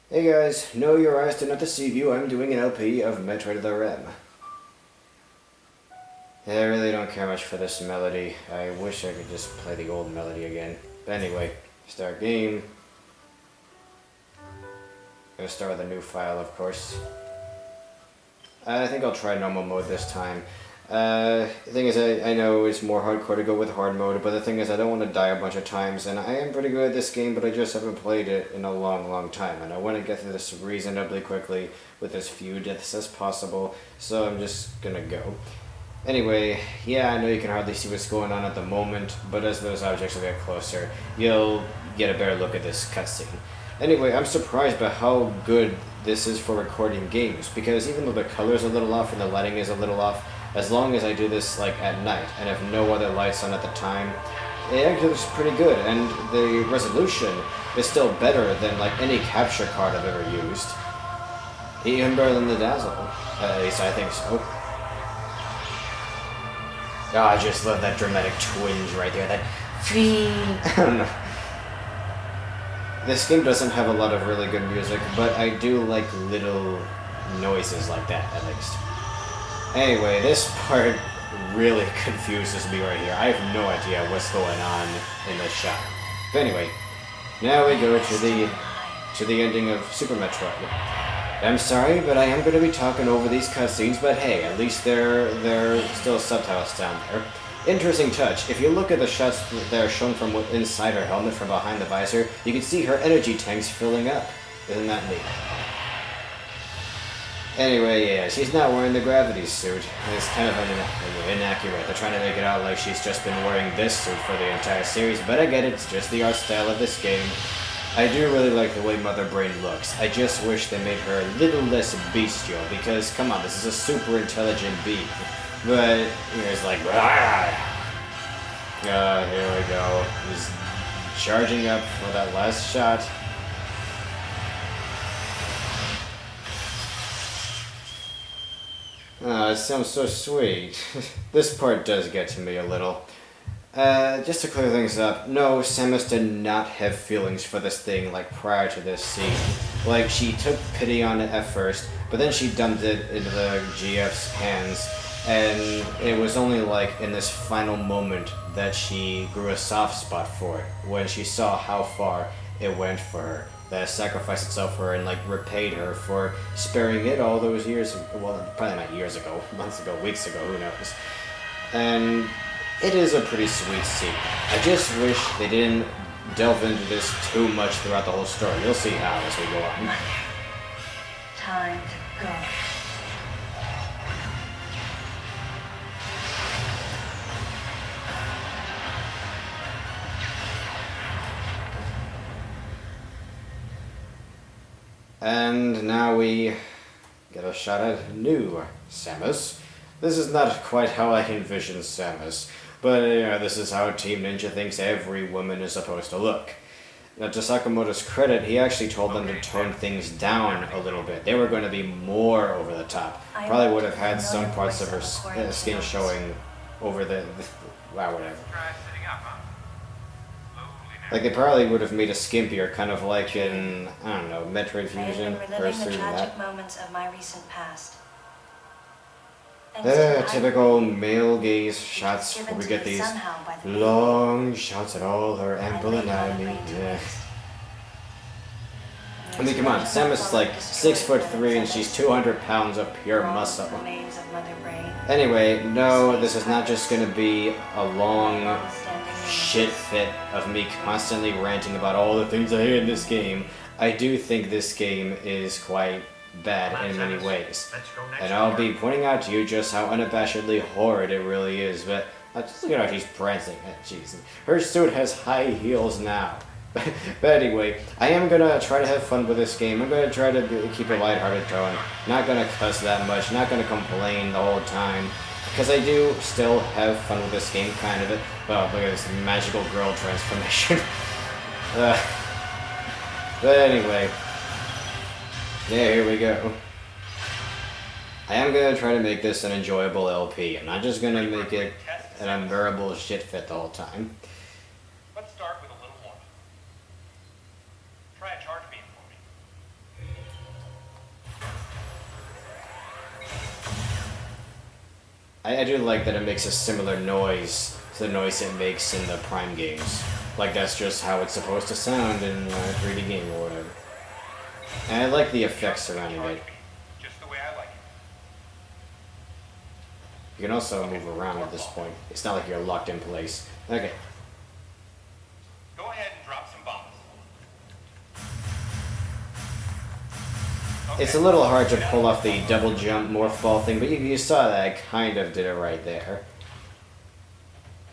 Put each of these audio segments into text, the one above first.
Hey guys, no your eyes did not deceive you, I'm doing an LP of Metroid Other M. I really don't care much for this melody. I wish I could just play the old melody again. But anyway, start game. Gonna start with a new file, of course. I think I'll try normal mode this time. The thing is, I know it's more hardcore to go with hard mode, but the thing is I don't want to die a bunch of times, and I am pretty good at this game, but I just haven't played it in a long time, and I want to get through this reasonably quickly with as few deaths as possible, so I'm just gonna go. Anyway, yeah, I know you can hardly see what's going on at the moment, but as those objects will get closer, you'll get a better look at this cutscene. Anyway, I'm surprised by how good this is for recording games, because even though the color's a little off and the lighting is a little off, as long as I do this like at night and have no other lights on at the time, it actually looks pretty good, and the resolution is still better than like any capture card I've ever used. Even better than the Dazzle, at least I think so. Oh, I just love that dramatic twinge right there, that I don't know. This game doesn't have a lot of really good music, but I do like little noises like that, at least. Anyway, this part really confuses me right here. I have no idea what's going on in this shot. But anyway, now we go to the ending of Super Metroid. I'm sorry, but I am going to be talking over these cutscenes, but hey, at least there are still subtitles down there. Interesting touch. If you look at the shots that are shown from inside her helmet from behind the visor, you can see her energy tanks filling up. Isn't that neat? Anyway, yeah, she's not wearing the gravity suit. It's kind of inaccurate. They're trying to make it out like she's just been wearing this suit for the entire series, but I get it, it's just the art style of this game. I do really like the way Mother Brain looks. I just wish they made her a little less bestial, because, come on, this is a super intelligent being. But, here's like, here we go. He's charging up for that last shot. Oh, it sounds so sweet. This part does get to me a little. Just to clear things up, no, Samus did not have feelings for this thing, like, prior to this scene. Like, she took pity on it at first, but then she dumped it into the GF's hands, and it was only, like, in this final moment that she grew a soft spot for it, when she saw how far it went for her. That sacrificed itself for her and, like, repaid her for sparing it all those years, well, probably not years ago, months ago, weeks ago, who knows. And it is a pretty sweet scene. I just wish they didn't delve into this too much throughout the whole story. You'll see how as we go on. Time to go. And now we get a shot at new Samus. This is not quite how I envision Samus, but this is how Team Ninja thinks every woman is supposed to look. Now, to Sakamoto's credit, he actually told them to tone things down a little bit. They were going to be more over the top. Probably would have had some parts of her skin showing over wow, whatever. Like, they probably would have made a skimpier, kind of like in, I don't know, Metroid Fusion. Reliving the tragic moments of my recent past. Typical male gaze shots where we get these long shots at all her ample anatomy. Yeah. I mean, come on, Samus is like 6'3" and she's 200 pounds of pure muscle. Anyway, no, this is not just gonna be a long shit fit of me constantly ranting about all the things I hate in this game. I do think this game is quite bad in many ways, and I'll be pointing out to you just how unabashedly horrid it really is, but just look at how she's prancing. Jeez, her suit has high heels now. But anyway, I am gonna try to have fun with this game. I'm gonna try to keep a lighthearted tone, not gonna cuss that much, not gonna complain the whole time, because I do still have fun with this game, kind of. Well, look at this magical girl transformation. But anyway, yeah, here we go. I am gonna try to make this an enjoyable LP. I'm not just gonna make it an unbearable shit fit the whole time. Let's start with a little warmth. Try a charge beam for me. I do like that it makes a similar noise to the noise it makes in the Prime games. Like, that's just how it's supposed to sound in a 3D game or whatever. And I like the effects surrounding it. Just the way I like it. You can also move around at this point. It's not like you're locked in place. Okay. Go ahead and drop some bombs. It's a little hard to pull off the double jump morph ball thing, but you saw that I kind of did it right there.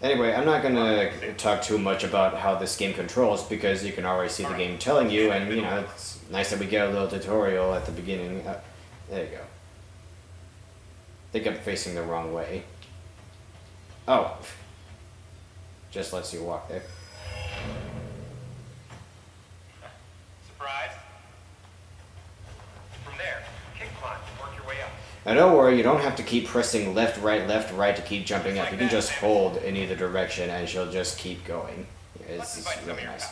Anyway, I'm not going to talk too much about how this game controls because you can already see the game telling you, and you know, it's nice that we get a little tutorial at the beginning. There you go. I think I'm facing the wrong way. Oh. Just lets you walk there. Surprise. From there, kick climb and work your way up. Now don't worry, you don't have to keep pressing left, right to keep jumping up. You can just hold in either direction and she'll just keep going. It's really nice.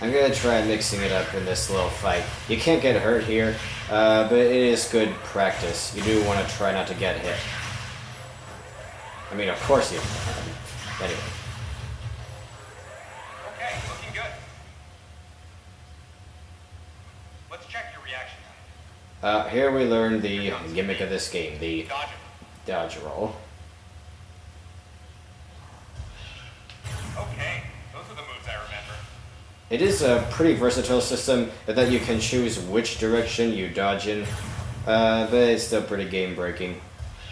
I'm gonna try mixing it up in this little fight. You can't get hurt here, but it is good practice. You do want to try not to get hit. I mean, of course you can. Anyway. Okay, looking good. Let's check your reaction time. Here we learn the gimmick of this game, the dodge roll. Okay, those are the moves I remember. It is a pretty versatile system that you can choose which direction you dodge in, but it's still pretty game-breaking.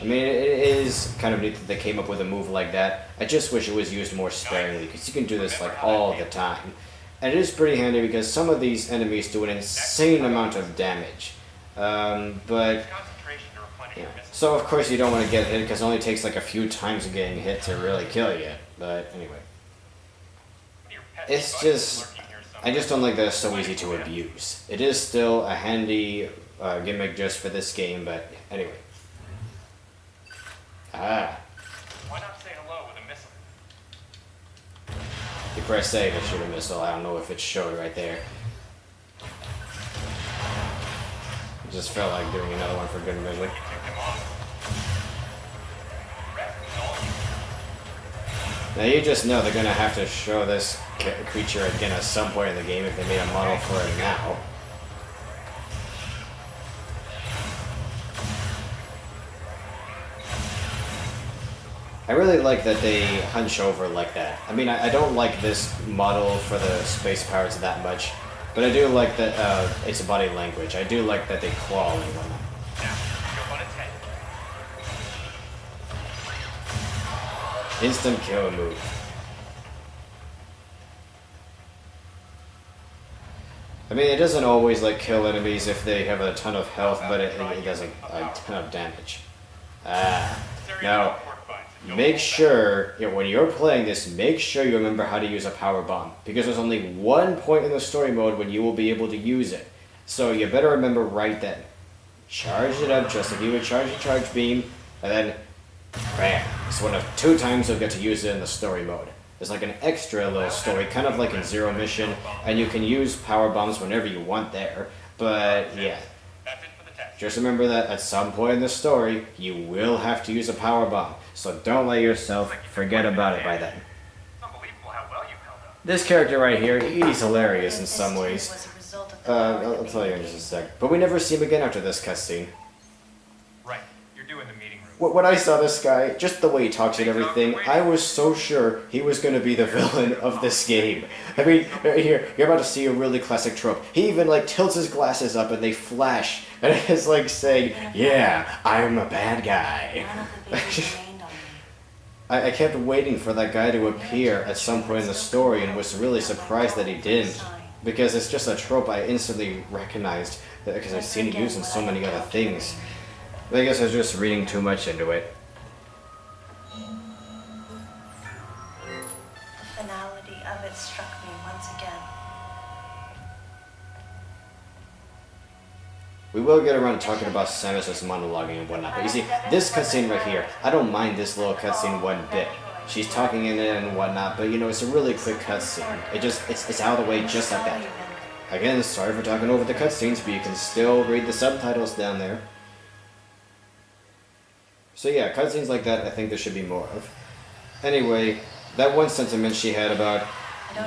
I mean, it is kind of neat that they came up with a move like that. I just wish it was used more sparingly, because you can do this like all the time. And it is pretty handy because some of these enemies do an insane amount of damage. But yeah. So of course you don't want to get hit because it only takes like a few times of getting hit to really kill you. But anyway. It's just, I just don't like that it's so easy to abuse. It is still a handy gimmick just for this game, but anyway. Ah. Why not say hello with a missile? You press A to shoot a missile. I don't know if it showed right there. It just felt like doing another one for good measure. Now you just know they're gonna have to show this creature again at some point in the game if they made a model for it now. I really like that they hunch over like that. I mean, I don't like this model for the space pirates that much, but I do like that it's a body language. I do like that they claw and whatnot. Instant kill move. I mean, it doesn't always like kill enemies if they have a ton of health, but it does a ton of damage. Now, make sure, when you're playing this, make sure you remember how to use a power bomb, because there's only one point in the story mode when you will be able to use it. So you better remember right then. Charge it up just like you would charge a charge beam, and then bam. It's one of 2 times you'll get to use it in the story mode. There's like an extra little story, kind of like in Zero Mission, and you can use power bombs whenever you want there. But yeah, just remember that at some point in the story, you will have to use a power bomb. So don't let yourself forget about it by then. This character right here, he's hilarious in some ways. I'll tell you in just a sec. But we never see him again after this cutscene. Right, you're doing the meeting room. When I saw this guy, just the way he talks and everything, I was so sure he was going to be the villain of this game. I mean, here, you're about to see a really classic trope. He even, like, tilts his glasses up and they flash. And it's like saying, yeah, I'm a bad guy. I kept waiting for that guy to appear at some point in the story and was really surprised that he didn't. Because it's just a trope I instantly recognized, because I've seen it used in so many other things. I guess I was just reading too much into it. The finality of it struck me once again. We will get around to talking about Samus's monologuing and whatnot, but you see, this cutscene right here, I don't mind this little cutscene one bit. She's talking in it and whatnot, but you know, it's a really quick cutscene. It's out of the way just like that. Again, sorry for talking over the cutscenes, but you can still read the subtitles down there. So yeah, cutscenes like that I think there should be more of. Anyway, that one sentiment she had about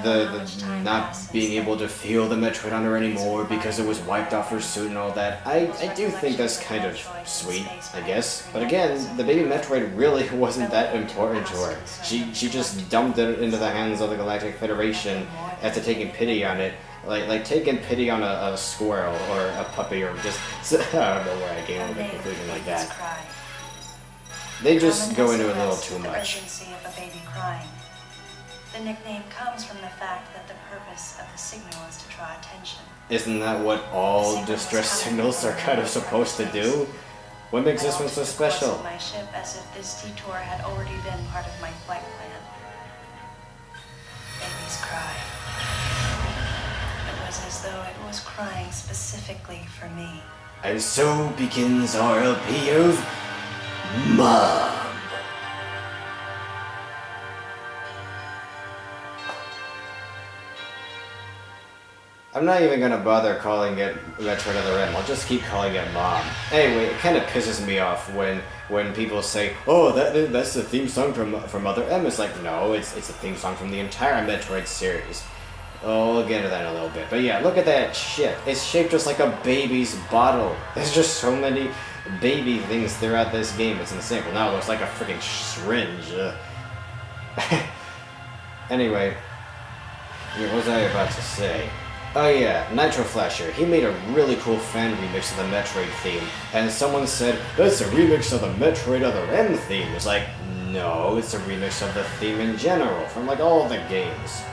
the not being able to feel the Metroid on her anymore because it was wiped off her suit and all that, I do think that's kind of sweet, I guess. But again, the baby Metroid really wasn't that important to her. She just dumped it into the hands of the Galactic Federation after taking pity on it. Like taking pity on a squirrel or a puppy or just... I don't know where I came up with a conclusion like that. They just go into a little too much. The nickname comes from the fact that the purpose of the signal is to draw attention. Isn't that what all distress signals are kind of supposed to do? What makes this one so special? My ship as if this detour had already been part of my flight plan. Babies cry. It was as though it was crying specifically for me. And so begins our LP of Mom. I'm not even gonna bother calling it Metroid Other M. I'll just keep calling it Mom. Anyway, it kind of pisses me off when people say, "Oh, that's the theme song from Other M." It's like, no, it's the theme song from the entire Metroid series. Oh, we'll get into that in a little bit. But yeah, look at that shit. It's shaped just like a baby's bottle. There's just so many baby things throughout this game. It's insane. Well, now it looks like a freaking syringe. Anyway, what was I about to say? Oh yeah, Nitro Flasher. He made a really cool fan remix of the Metroid theme, and someone said, that's a remix of the Metroid Other M theme. It's like, no, it's a remix of the theme in general, from like all the games.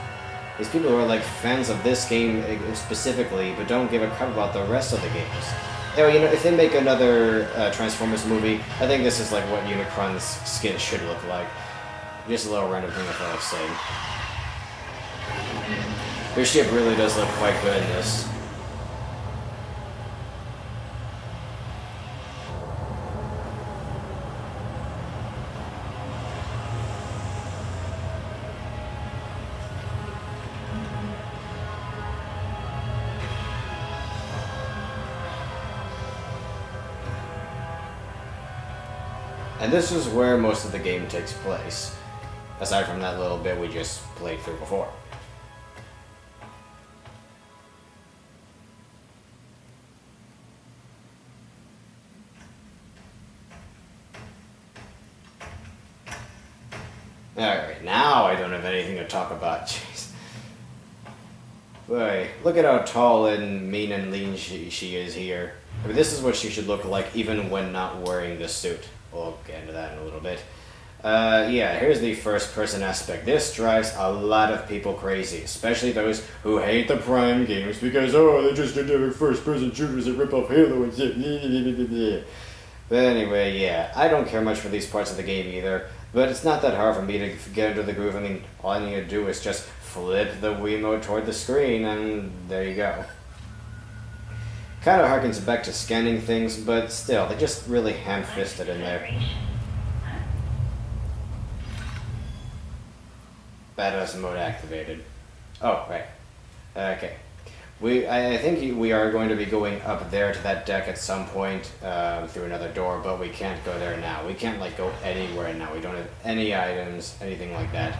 These people who are like fans of this game specifically, but don't give a crap about the rest of the games. Anyway, you know, if they make another Transformers movie, I think this is like what Unicron's skin should look like. Just a little random thing I felt like saying. Your ship really does look quite good in this. And this is where most of the game takes place, aside from that little bit we just played through before. Alright, now I don't have anything to talk about, jeez. Boy, look at how tall and mean and lean she is here. I mean, this is what she should look like even when not wearing the suit. We'll get into that in a little bit. Yeah, here's the first person aspect. This drives a lot of people crazy, especially those who hate the Prime games because, oh, they're just generic first person shooters that rip off Halo and shit. But anyway, yeah, I don't care much for these parts of the game either. But it's not that hard for me to get into the groove. I mean, all I need to do is just flip the Wiimote toward the screen, and there you go. Kind of harkens back to scanning things, but still, they just really ham-fisted in there. Badass mode activated. Oh, right. Okay. I think we are going to be going up there to that deck at some point through another door, but we can't go there now. We can't like go anywhere now. We don't have any items, anything like that.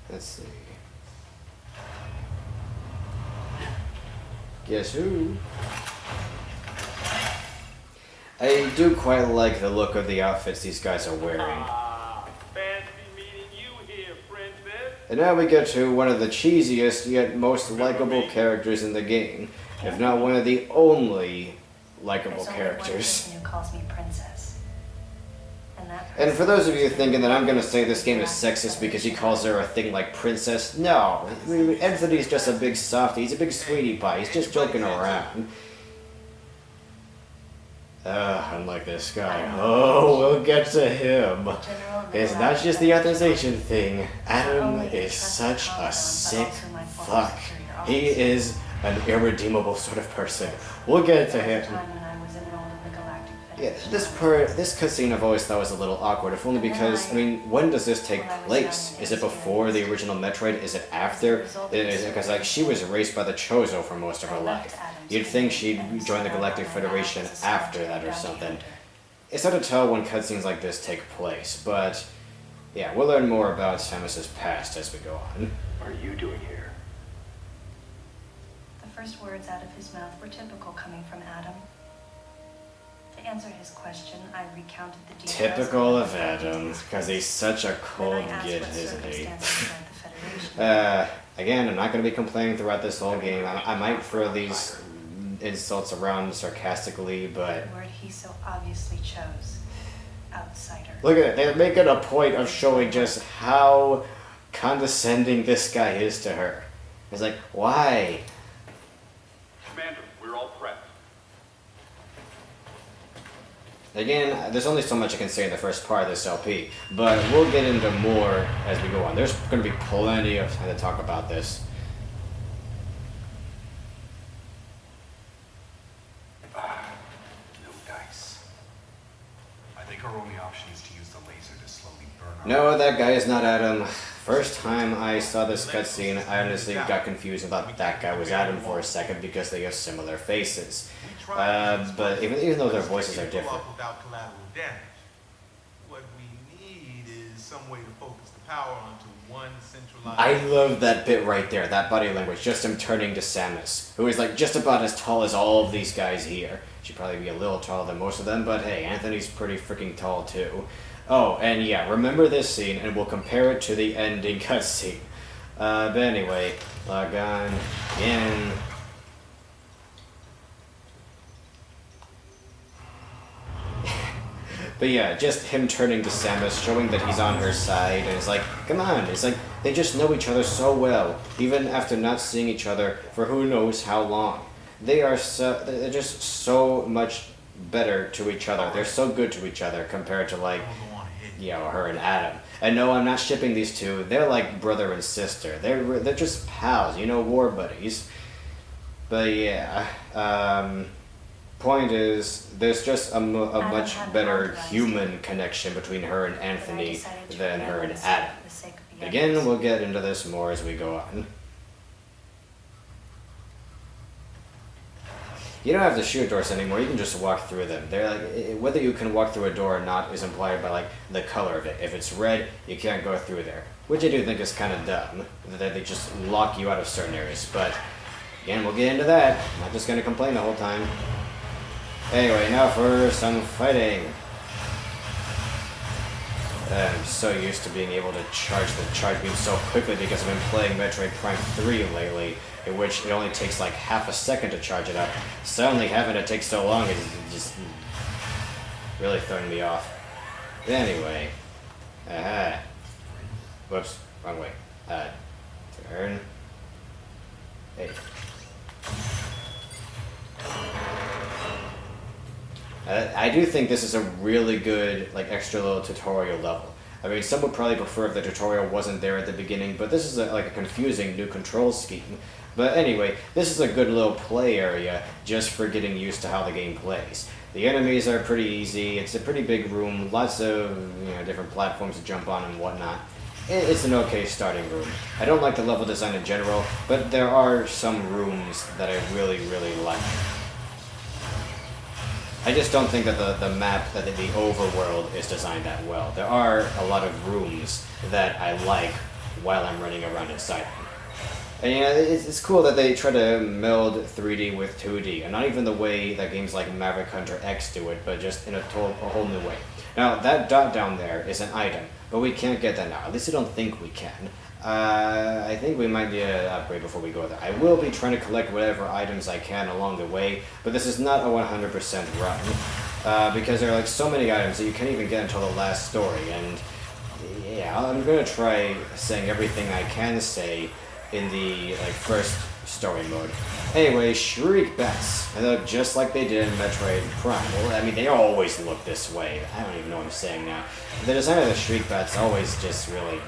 Let's see. Guess who? I do quite like the look of the outfits these guys are wearing. And now we get to one of the cheesiest yet most likable characters in the game, if not one of the only likable characters. Who calls me princess. And for those of you thinking that I'm going to say this game is sexist because he calls her a thing like princess, no. Anthony's just a big softie. He's a big sweetie pie. He's just joking around. Unlike this guy. Oh, we'll get to him. It's not just the authorization thing. Adam is such a sick fuck. He is an irredeemable sort of person. We'll get to him. Yeah, this cutscene I've always thought was a little awkward, if only because, I mean, when does this take place? Is it before the original Metroid? Is it after? Because, like, she was raised by the Chozo for most of her life. You'd think she'd join the Galactic Federation after that or something. It's hard to tell when cutscenes like this take place, but yeah, we'll learn more about Samus's past as we go on. What are you doing here? The first words out of his mouth were typical coming from Adam. To answer his question, I recounted the details. Typical of Adam, because he's such a cold git, isn't he? Again, I'm not going to be complaining throughout this whole game. I might throw these insults around sarcastically, but... The word he so obviously chose. Outsider. Look at it, they're making a point of showing just how condescending this guy is to her. It's like, why? Commander, we're all prepped. Again, there's only so much I can say in the first part of this LP, but we'll get into more as we go on. There's going to be plenty of time to talk about this. No dice. I think our only option is to use the laser to slowly burn our... No, that guy is not Adam. First time I saw this cutscene, I honestly got confused and thought that guy was Adam for a second because they have similar faces. But even though their voices are different. Without collateral damage. What we need is some way to focus the power onto one centralized... I love that bit right there, that body language, just him turning to Samus, who is like just about as tall as all of these guys here. She'd probably be a little taller than most of them, but hey, Anthony's pretty freaking tall too. Oh, and yeah, remember this scene, and we'll compare it to the ending cutscene. But anyway, log on, in. But yeah, just him turning to Samus, showing that he's on her side, and it's like, come on, it's like, they just know each other so well, even after not seeing each other for who knows how long. They're just so much better to each other. They're so good to each other compared to, like, you know, her and Adam. And no, I'm not shipping these two. They're like brother and sister. They're just pals, you know, war buddies. But yeah, point is, there's just a much better human connection between her and Anthony than her and Adam. Again, we'll get into this more as we go on. You don't have to shoot doors anymore, you can just walk through them. They're like, whether you can walk through a door or not is implied by like the color of it. If it's red, you can't go through there. Which I do think is kind of dumb, that they just lock you out of certain areas. But again, we'll get into that. I'm not just going to complain the whole time. Anyway, now for some fighting. I'm so used to being able to charge the charge beam so quickly because I've been playing Metroid Prime 3 lately, in which it only takes like half a second to charge it up. Suddenly having it take so long is just really throwing me off. Anyway. Aha. Whoops, wrong way. Turn. Hey. I do think this is a really good, like, extra little tutorial level. I mean, some would probably prefer if the tutorial wasn't there at the beginning, but this is like a confusing new control scheme. But anyway, this is a good little play area just for getting used to how the game plays. The enemies are pretty easy, it's a pretty big room, lots of different platforms to jump on and whatnot. It's an okay starting room. I don't like the level design in general, but there are some rooms that I really, really like. I just don't think that the map, that the overworld is designed that well. There are a lot of rooms that I like while I'm running around inside them. And it's cool that they try to meld 3D with 2D, and not even the way that games like Maverick Hunter X do it, but just in a whole new way. Now, that dot down there is an item, but we can't get that now. At least I don't think we can. I think we might need an upgrade before we go there. I will be trying to collect whatever items I can along the way, but this is not a 100% run. Because there are like so many items that you can't even get until the last story, and yeah, I'm going to try saying everything I can say in the first story mode. Anyway, Shriek Bats. They look just like they did in Metroid Prime. Well, I mean, they always look this way. I don't even know what I'm saying now. The design of the Shriek Bats always just really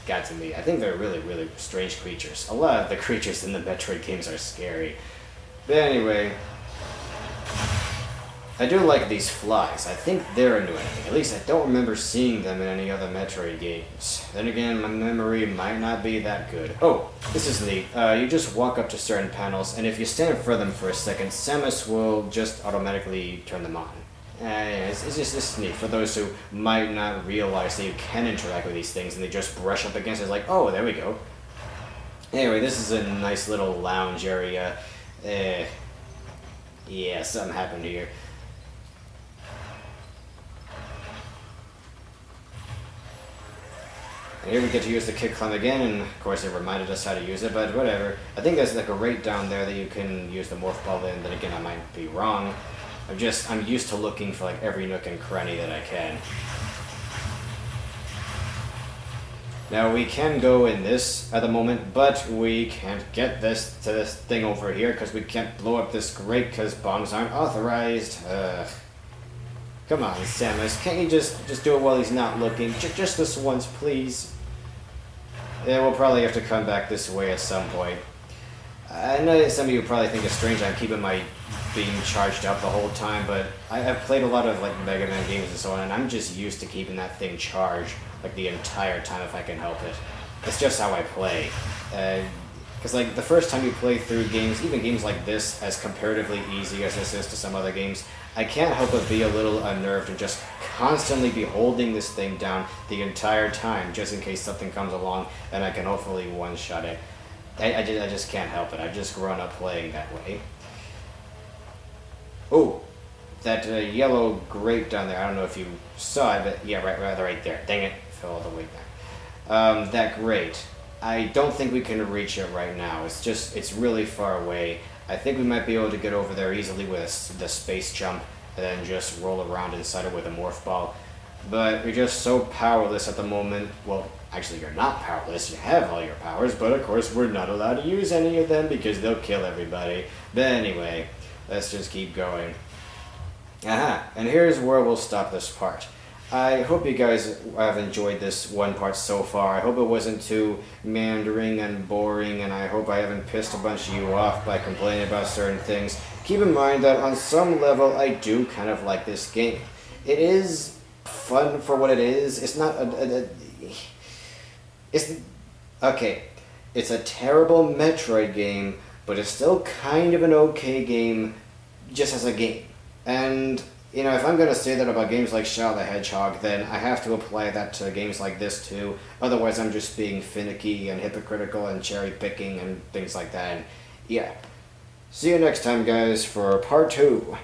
got to me. I think they're really, really strange creatures. A lot of the creatures in the Metroid games are scary. But anyway, I do like these flies. I think they're a new enemy. At least I don't remember seeing them in any other Metroid games. Then again, my memory might not be that good. Oh, this is neat. You just walk up to certain panels, and if you stand in front of them for a second, Samus will just automatically turn them on. It's just neat for those who might not realize that you can interact with these things and they just brush up against it. It's like, oh, there we go. Anyway, this is a nice little lounge area. Yeah, something happened here. And here we get to use the kick climb again, and of course it reminded us how to use it, but whatever. I think there's like a rate down there that you can use the morph ball in, then again I might be wrong. I'm used to looking for like every nook and cranny that I can. Now we can go in this at the moment, but we can't get this to this thing over here because we can't blow up this grate because bombs aren't authorized. Come on, Samus, can't you just do it while he's not looking? Just this once, please. Yeah, we'll probably have to come back this way at some point. I know some of you probably think it's strange I'm keeping my beam charged up the whole time, but I've played a lot of like Mega Man games and so on, and I'm just used to keeping that thing charged like the entire time if I can help it. It's just how I play. Because like the first time you play through games, even games like this, as comparatively easy as this is to some other games, I can't help but be a little unnerved and just constantly be holding this thing down the entire time just in case something comes along and I can hopefully one-shot it. I just can't help it. I've just grown up playing that way. Oh, that yellow grate down there, I don't know if you saw it, but yeah, right there. Dang it, fell all the way back. That grate, I don't think we can reach it right now. It's really far away. I think we might be able to get over there easily with the space jump and then just roll around inside it with a morph ball. But you're just so powerless at the moment. Well, actually you're not powerless, you have all your powers, but of course we're not allowed to use any of them because they'll kill everybody. But anyway, let's just keep going. Aha, and here's where we'll stop this part. I hope you guys have enjoyed this one part so far. I hope it wasn't too meandering and boring, and I hope I haven't pissed a bunch of you off by complaining about certain things. Keep in mind that on some level I do kind of like this game. It is fun for what it is. It's not it's a terrible Metroid game, but it's still kind of an okay game just as a game. And you know, if I'm going to say that about games like Shadow the Hedgehog, then I have to apply that to games like this too. Otherwise, I'm just being finicky and hypocritical and cherry-picking and things like that. And yeah. See you next time, guys, for part 2.